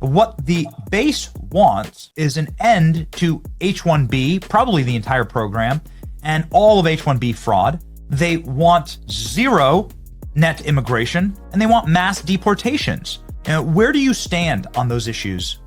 What the base wants is an end to H-1B, probably the entire program, and all of H-1B fraud. They want zero net immigration, and they want mass deportations. Where do you stand on those issues,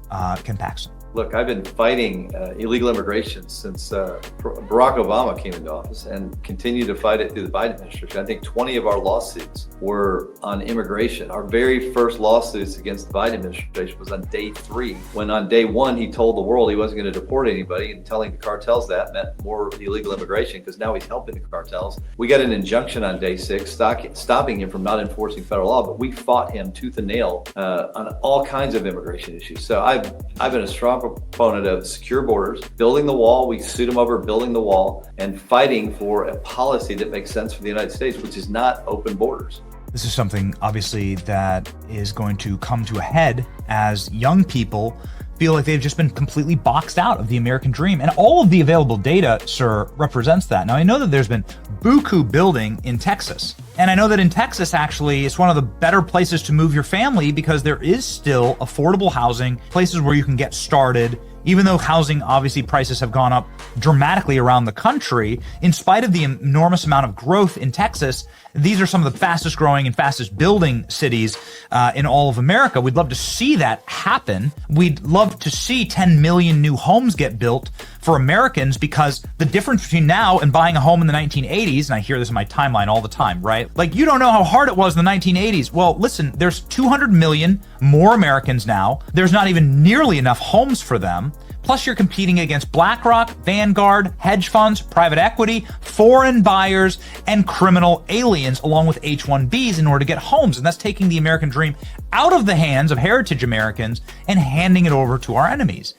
Ken Paxton? Look, I've been fighting illegal immigration since Barack Obama came into office and continue to fight it through the Biden administration. I think 20 of our lawsuits were on immigration. Our very first lawsuits against the Biden administration was on day 3, when on day 1, he told the world he wasn't going to deport anybody, and telling the cartels that meant more illegal immigration because now he's helping the cartels. We got an injunction on day 6 stopping him from not enforcing federal law, but we fought him tooth and nail on all kinds of immigration issues. So I've been a strong proponent of secure borders, building the wall. We sued him over building the wall and fighting for a policy that makes sense for the United States, which is not open borders. This is something, obviously, that is going to come to a head as young people feel like they've just been completely boxed out of the American dream. And all of the available data, sir, represents that. Now, I know that there's been buku building in Texas. And I know that in Texas, actually, it's one of the better places to move your family because there is still affordable housing, places where you can get started. Even though housing, obviously, prices have gone up dramatically around the country, in spite of the enormous amount of growth in Texas, these are some of the fastest growing and fastest building cities in all of America. We'd love to see that happen. We'd love to see 10 million new homes get built for Americans, because the difference between now and buying a home in the 1980s, and I hear this in my timeline all the time, right? Like, you don't know how hard it was in the 1980s. Well, listen, there's 200 million more Americans now. There's not even nearly enough homes for them. Plus, you're competing against BlackRock, Vanguard, hedge funds, private equity, foreign buyers, and criminal aliens, along with H-1Bs in order to get homes. And that's taking the American dream out of the hands of heritage Americans and handing it over to our enemies.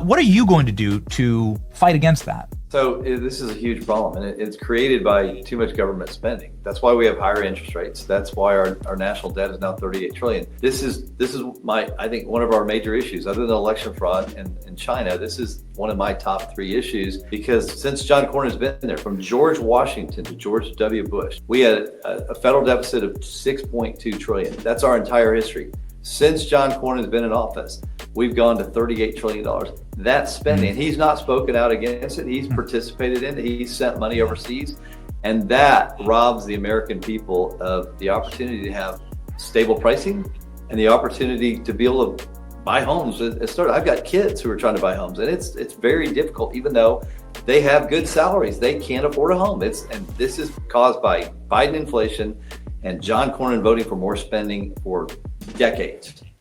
What are you going to do to fight against that? So this is a huge problem, and it's created by too much government spending. That's why we have higher interest rates. That's why our national debt is now 38 trillion. This is I think one of our major issues, other than election fraud and China. This is one of my top 3 issues, because since John Cornyn's been there, from George Washington to George W. Bush, we had a federal deficit of 6.2 trillion. That's our entire history. Since John Cornyn's been in office, we've gone to $38 trillion. That's spending. He's not spoken out against it. He's participated in it. He's sent money overseas. And that robs the American people of the opportunity to have stable pricing and the opportunity to be able to buy homes. I've got kids who are trying to buy homes, and it's very difficult. Even though they have good salaries, they can't afford a home. And this is caused by Biden inflation and John Cornyn voting for more spending for decades.